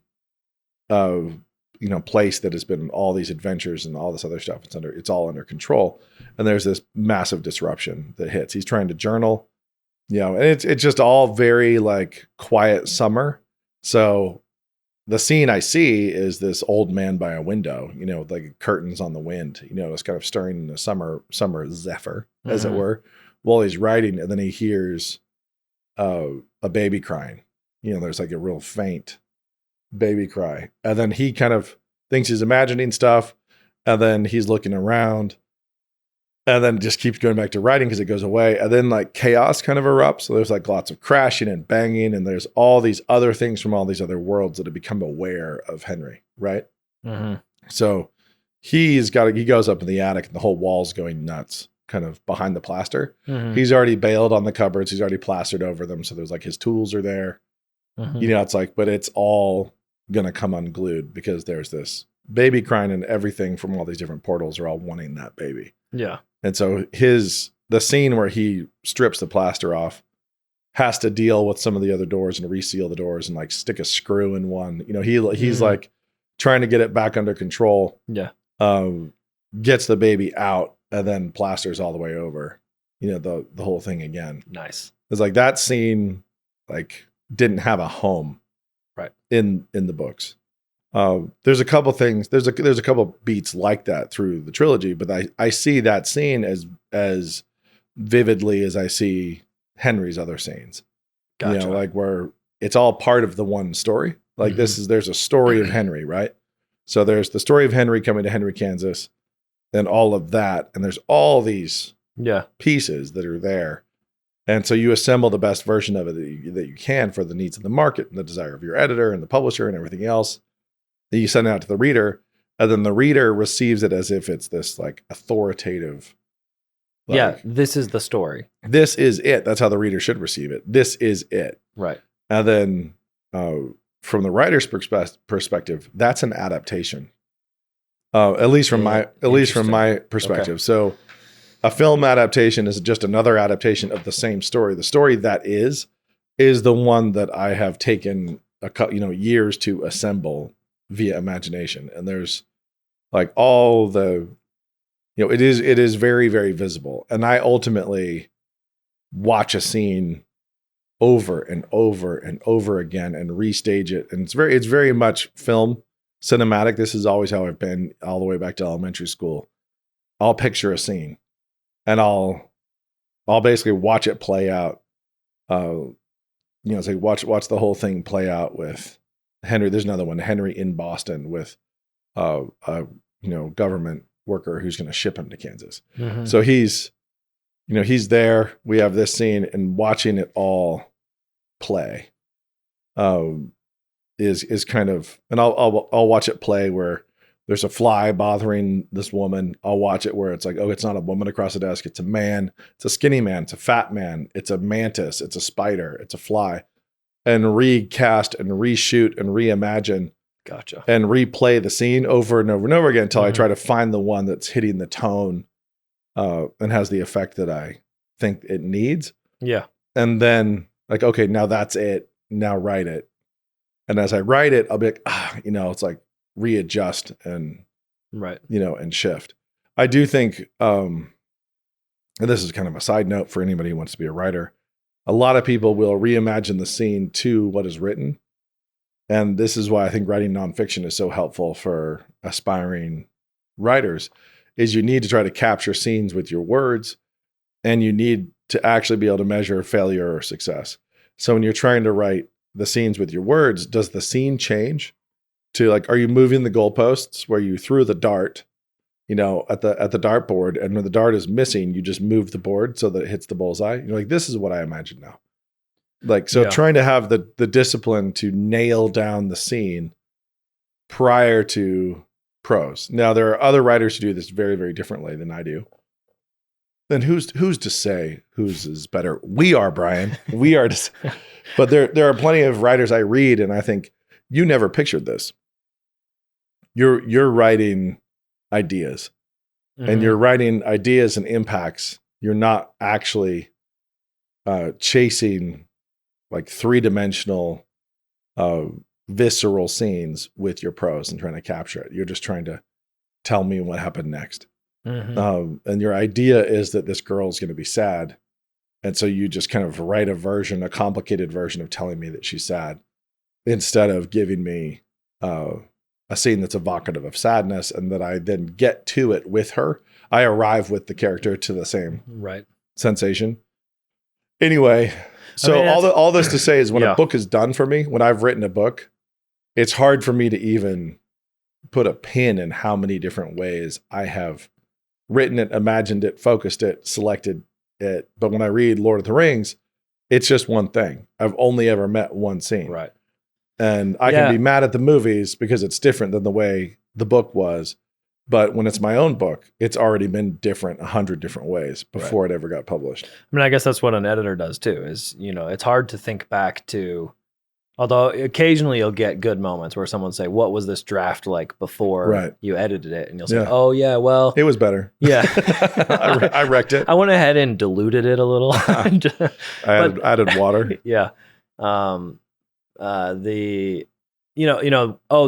Speaker 4: place that has been all these adventures and all this other stuff. It's all under control. And there's this massive disruption that hits. He's trying to journal, and it's just all very like quiet summer. So the scene I see is this old man by a window, with like curtains on the wind, it's kind of stirring in the summer zephyr, as it were, while he's writing. And then he hears a baby crying. There's like a real faint baby cry. And then he kind of thinks he's imagining stuff. And then he's looking around. And then just keeps going back to writing because it goes away. And then like chaos kind of erupts. So there's like lots of crashing and banging. And there's all these other things from all these other worlds that have become aware of Henry, right?
Speaker 3: Mm-hmm.
Speaker 4: So he goes up in the attic and the whole wall's going nuts, kind of behind the plaster.
Speaker 3: Mm-hmm.
Speaker 4: He's already bailed on the cupboards. He's already plastered over them. So there's like his tools are there.
Speaker 3: Mm-hmm.
Speaker 4: It's like, but it's all going to come unglued because there's this baby crying and everything from all these different portals are all wanting that baby.
Speaker 3: Yeah.
Speaker 4: And so the scene where he strips the plaster off has to deal with some of the other doors and reseal the doors and like stick a screw in one. He's like trying to get it back under control.
Speaker 3: Yeah.
Speaker 4: Gets the baby out and then plasters all the way over, the whole thing again.
Speaker 3: Nice.
Speaker 4: It's like that scene like didn't have a home
Speaker 3: right
Speaker 4: in the books. There's a couple things. There's a couple beats like that through the trilogy, but I see that scene as vividly as I see Henry's other scenes.
Speaker 3: Gotcha.
Speaker 4: Like where it's all part of the one story. Like there's a story of Henry, right? So there's the story of Henry coming to Henry, Kansas, and all of that, and there's all these pieces that are there. And so you assemble the best version of it that you can for the needs of the market and the desire of your editor and the publisher and everything else. Then you send it out to the reader, and then the reader receives it as if it's this like authoritative.
Speaker 3: This is the story.
Speaker 4: This is it. That's how the reader should receive it. This is it.
Speaker 3: Right.
Speaker 4: And then from the writer's perspective, that's an adaptation. At least from my perspective. Okay. So a film adaptation is just another adaptation of the same story. The story that is the one that I have taken years to assemble via imagination. And there's like all the, it is very, very visible. And I ultimately watch a scene over and over and over again and restage it. And it's very much film cinematic. This is always how I've been all the way back to elementary school. I'll picture a scene and I'll basically watch it play out. It's like watch the whole thing play out with Henry. There's another one, Henry in Boston with a government worker who's going to ship him to Kansas. Mm-hmm. So he's there. We have this scene, and watching it all play is kind of, and I'll watch it play where there's a fly bothering this woman. I'll watch it where it's like, oh, it's not a woman across the desk. It's a man. It's a skinny man. It's a fat man. It's a mantis. It's a spider. It's a fly. And recast and reshoot and reimagine.
Speaker 3: Gotcha.
Speaker 4: And replay the scene over and over and over again until I try to find the one that's hitting the tone and has the effect that I think it needs.
Speaker 3: Yeah.
Speaker 4: And then like, okay, now that's it. Now write it. And as I write it, I'll be like, it's like readjust and
Speaker 3: right.
Speaker 4: And shift. I do think, and this is kind of a side note for anybody who wants to be a writer, a lot of people will reimagine the scene to what is written. And this is why I think writing nonfiction is so helpful for aspiring writers, is you need to try to capture scenes with your words, and you need to actually be able to measure failure or success. So when you're trying to write the scenes with your words, does the scene change to like, are you moving the goalposts where you threw the dart, at the dartboard, and when the dart is missing, you just move the board so that it hits the bullseye? You're like, this is what I imagine now. Like, so trying to have the discipline to nail down the scene prior to prose. Now, there are other writers who do this very, very differently than I do. Then who's to say whose is better? We are, Brian. We are. But there are plenty of writers I read, and I think you never pictured this. You're writing ideas, and you're writing ideas and impacts. You're not actually chasing like 3-dimensional visceral scenes with your prose and trying to capture it. You're just trying to tell me what happened next.
Speaker 3: Mhm.
Speaker 4: And your idea is that this girl's going to be sad. And so you just kind of write a complicated version of telling me that she's sad instead of giving me a scene that's evocative of sadness and that I then get to it with her. I arrive with the character to the same
Speaker 3: Right.
Speaker 4: sensation. Anyway, so
Speaker 3: mean,
Speaker 4: all this to say is when
Speaker 3: Yeah.
Speaker 4: a book is done for me, when I've written a book, it's hard for me to even put a pin in how many different ways I have written it, imagined it, focused it, selected it. But when I read Lord of the Rings, it's just one thing. I've only ever met one scene.
Speaker 3: Right.
Speaker 4: And I
Speaker 3: Yeah.
Speaker 4: can be mad at the movies because it's different than the way the book was. But when it's my own book, it's already been different 100 different ways before it ever got published.
Speaker 3: I mean, I guess that's what an editor does too, is, it's hard to think back to, although occasionally you'll get good moments where someone say, what was this draft like before
Speaker 4: Right.
Speaker 3: you edited it? And you'll say,
Speaker 4: Yeah.
Speaker 3: oh yeah, well,
Speaker 4: It was better.
Speaker 3: yeah.
Speaker 4: I wrecked it.
Speaker 3: I went ahead and diluted it a little.
Speaker 4: I added water.
Speaker 3: Yeah.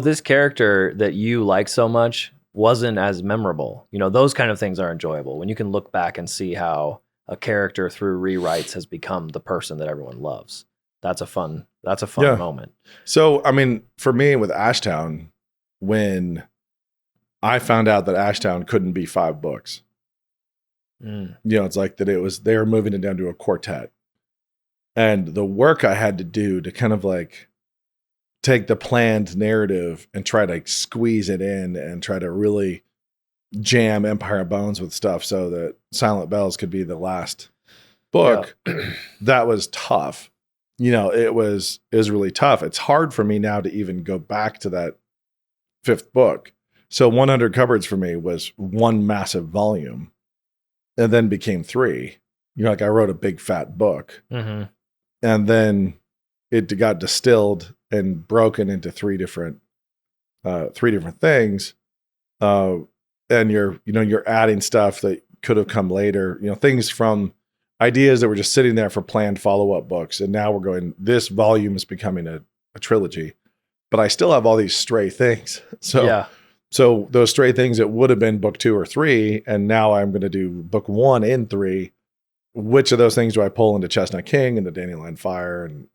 Speaker 3: This character that you like so much wasn't as memorable. Those kind of things are enjoyable when you can look back and see how a character through rewrites has become the person that everyone loves. That's a fun
Speaker 4: Yeah.
Speaker 3: moment.
Speaker 4: So, I mean, for me with Ashtown, when I found out that Ashtown couldn't be 5 books, it's like that they were moving it down to a quartet. And the work I had to do to kind of like take the planned narrative and try to squeeze it in and try to really jam Empire of Bones with stuff so that Silent Bells could be the last book, that was tough. It was really tough. It's hard for me now to even go back to that 5th book. So 100 Cupboards for me was one massive volume and then became 3. Like I wrote a big fat book.
Speaker 3: Mm-hmm.
Speaker 4: And then it got distilled and broken into 3 different things. And you're adding stuff that could have come later, things from ideas that were just sitting there for planned follow-up books. And now we're going, this volume is becoming a trilogy, but I still have all these stray things. So those stray things, it would have been book 2 or 3. And now I'm going to do book 1 in 3. Which of those things do I pull into Chestnut King and the Dandelion Fire and,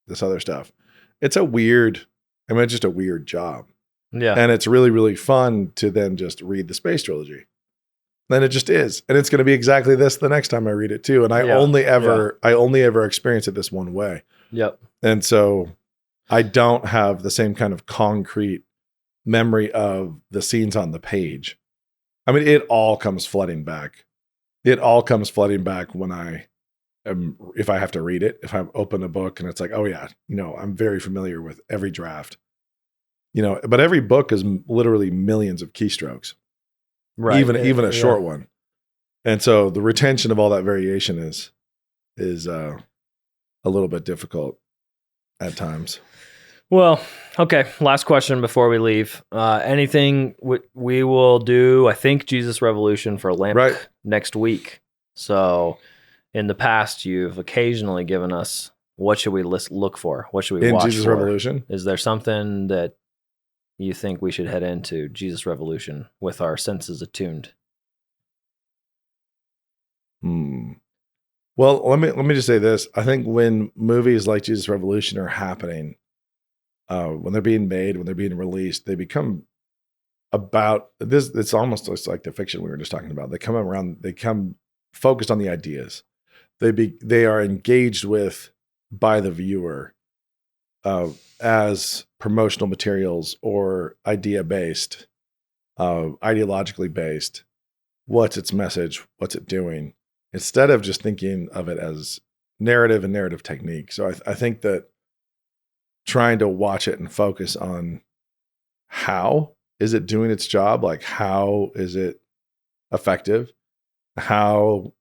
Speaker 4: this other stuff? It's just a weird job.
Speaker 3: Yeah.
Speaker 4: And it's really, really fun to then just read the Space Trilogy. Then it just is. And it's going to be exactly this the next time I read it too. And I only ever experience it this one way.
Speaker 3: Yep.
Speaker 4: And so I don't have the same kind of concrete memory of the scenes on the page. I mean, it all comes flooding back. It all comes flooding back when if I have to read it, if I open a book and it's like, oh yeah, I'm very familiar with every draft, but every book is literally millions of keystrokes,
Speaker 3: Right.
Speaker 4: even a short one. And so the retention of all that variation is a little bit difficult at times.
Speaker 3: Well, okay. Last question before we leave. Anything we will do, I think, Jesus Revolution for Lamp next week. So in the past, you've occasionally given us, what should we look for? What should we watch
Speaker 4: Jesus
Speaker 3: for?
Speaker 4: Revolution?
Speaker 3: Is there something that you think we should head into Jesus Revolution with our senses attuned?
Speaker 4: Well, let me just say this. I think when movies like Jesus Revolution are happening, when they're being made, when they're being released, they become about this. It's almost like the fiction we were just talking about. They come focused on the ideas. They are engaged with by the viewer as promotional materials or idea based, ideologically based. What's its message? What's it doing? Instead of just thinking of it as narrative and narrative technique. So I think that trying to watch it and focus on how is it doing its job? Like, how is it effective? How,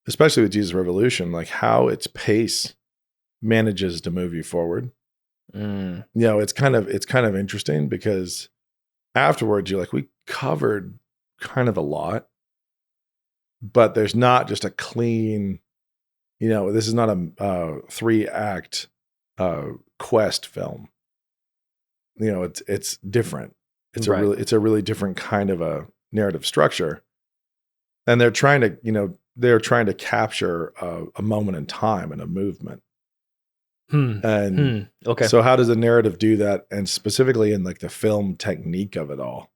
Speaker 4: especially with Jesus Revolution, like how its pace manages to move you forward. It's kind of interesting because afterwards you're like, we covered kind of a lot, but there's not just a clean This is not a 3-act quest film. It's different. It's
Speaker 3: Right.
Speaker 4: a really different kind of a narrative structure. And they're trying to capture a moment in time and a movement. And
Speaker 3: Okay.
Speaker 4: so how does the narrative do that? And specifically in like the film technique of it all,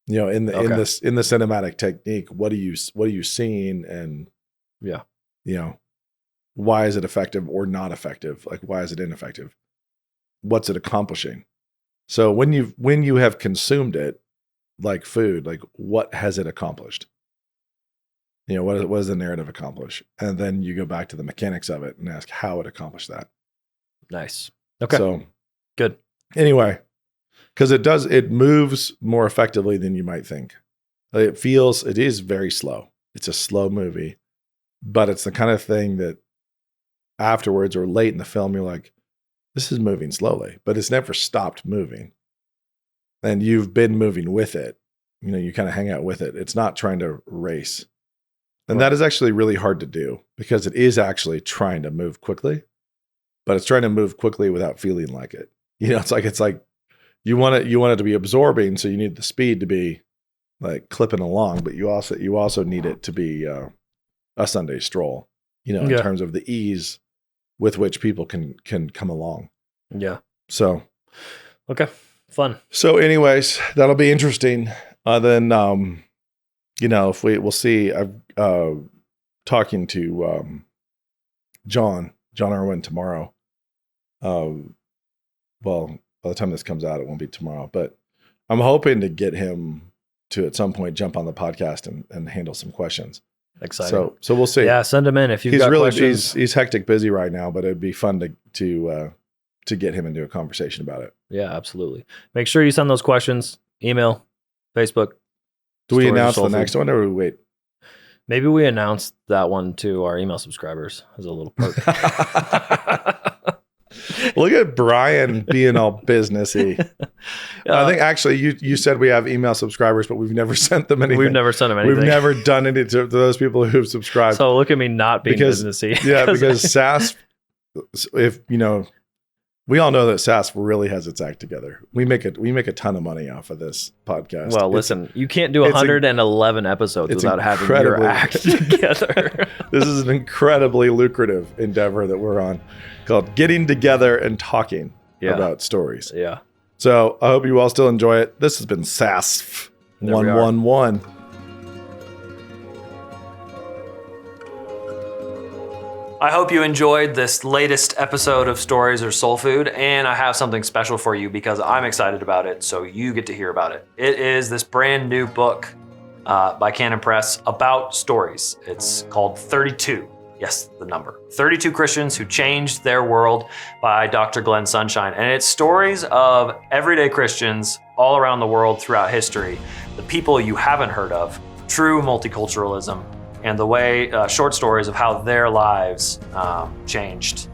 Speaker 4: in the cinematic technique, what are you seeing? And
Speaker 3: Yeah.
Speaker 4: why is it effective or not effective? Like, why is it ineffective? What's it accomplishing? So when you have consumed it like food, like what has it accomplished? What does the narrative accomplish? And then you go back to the mechanics of it and ask how it accomplished that.
Speaker 3: Nice. Okay.
Speaker 4: So
Speaker 3: Good.
Speaker 4: anyway, because it moves more effectively than you might think. It is very slow. It's a slow movie, but it's the kind of thing that afterwards or late in the film, you're like, this is moving slowly, but it's never stopped moving. And you've been moving with it. You kind of hang out with it. It's not trying to race. And that is actually really hard to do because it is actually trying to move quickly, but it's trying to move quickly without feeling like it. It's like you want it to be absorbing. So you need the speed to be like clipping along, but you also need it to be a Sunday stroll, in terms of the ease with which people can come along.
Speaker 3: Yeah.
Speaker 4: So,
Speaker 3: Okay. Fun.
Speaker 4: So anyways, that'll be interesting. Then, if we'll see, I'm talking to John Irwin tomorrow. Well, by the time this comes out, it won't be tomorrow, but I'm hoping to get him to at some point jump on the podcast and handle some questions.
Speaker 3: Exciting.
Speaker 4: So we'll see.
Speaker 3: Yeah, send him in if you've got questions.
Speaker 4: He's hectic busy right now, but it'd be fun to get him into a conversation about it.
Speaker 3: Yeah, absolutely. Make sure you send those questions. Email, Facebook.
Speaker 4: Do we
Speaker 3: Stories of
Speaker 4: announce
Speaker 3: Soul
Speaker 4: the
Speaker 3: Food.
Speaker 4: next one or do we wait?
Speaker 3: Maybe we announce that one to our email subscribers as a little perk.
Speaker 4: Look at Brian being all businessy. I think actually you said we have email subscribers, but we've never sent them anything.
Speaker 3: We've never sent them anything.
Speaker 4: We've never done it to those people who've subscribed.
Speaker 3: So look at me not being
Speaker 4: Because-
Speaker 3: businessy.
Speaker 4: Yeah, because SAS, we all know that SAS really has its act together. We make a ton of money off of this podcast.
Speaker 3: Well,
Speaker 4: It's-
Speaker 3: listen, you can't do
Speaker 4: it's
Speaker 3: 111 episodes
Speaker 4: it's
Speaker 3: without having your
Speaker 4: incredibly-
Speaker 3: act together.
Speaker 4: This is an incredibly lucrative endeavor that we're on called Getting Together and Talking about Stories.
Speaker 3: Yeah.
Speaker 4: So I hope you all still enjoy it. This has been SAS
Speaker 3: There we are.
Speaker 4: 111.
Speaker 3: I hope you enjoyed this latest episode of Stories or Soul Food, and I have something special for you because I'm excited about it, so you get to hear about it. It is this brand new book by Canon Press about stories. It's called 32. Yes, the number. 32 Christians Who Changed Their World by Dr. Glenn Sunshine. And it's stories of everyday Christians all around the world throughout history, the people you haven't heard of, true multiculturalism, and the way short stories of how their lives changed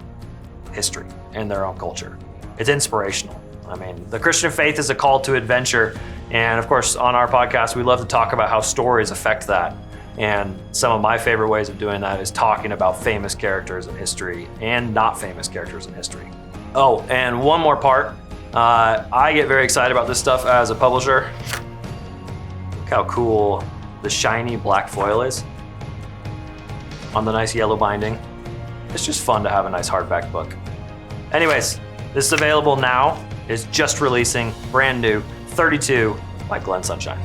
Speaker 3: history and their own culture. It's inspirational. I mean, the Christian faith is a call to adventure. And of course, on our podcast, we love to talk about how stories affect that. And some of my favorite ways of doing that is talking about famous characters in history and not famous characters in history. Oh, and one more part. I get very excited about this stuff as a publisher. Look how cool the shiny black foil is on the nice yellow binding. It's just fun to have a nice hardback book. Anyways, this is available now. It's just releasing, brand new, 32 by Glenn Sunshine.